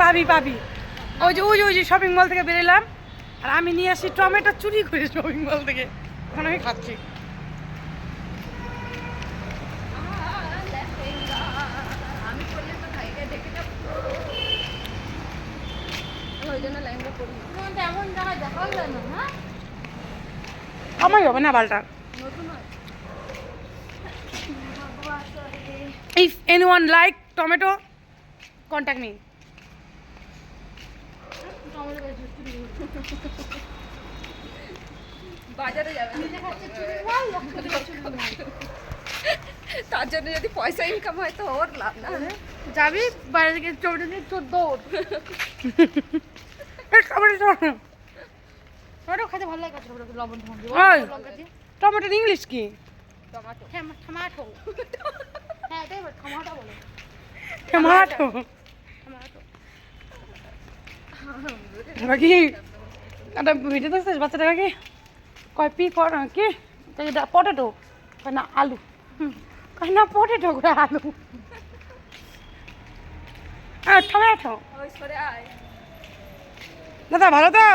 পাবি পাবি। ওই যে শপিং মল থেকে বেরোলাম আর আমি নিয়ে আসি টমেটো চুরি করে শপিং মল থেকে, এখন আমি খাচ্ছি। আমারই হবে না বালটা। If anyone like tomato, contact me. বাজারে যাবে তার জন্য যদি পয়সা ইনকাম হয় তো ওর লাভ না। যাবি বাইরে থেকে টমেটো নিয়ে তোর দৌড়। টমেটো খেতে ভালো লাগে, লবণ টমেটোর ইংলিশ কি? Tomato tomato. হ্যাঁ তাই টমেটো বলে। টমেটো বাকি একটা ভিডিও দেখছিস বাচ্চাটা কি কয় পি কি পটেটো, কয় না আলু, কয় না পটেটো করে আলু। টমেটো। দাদা ভালো তো?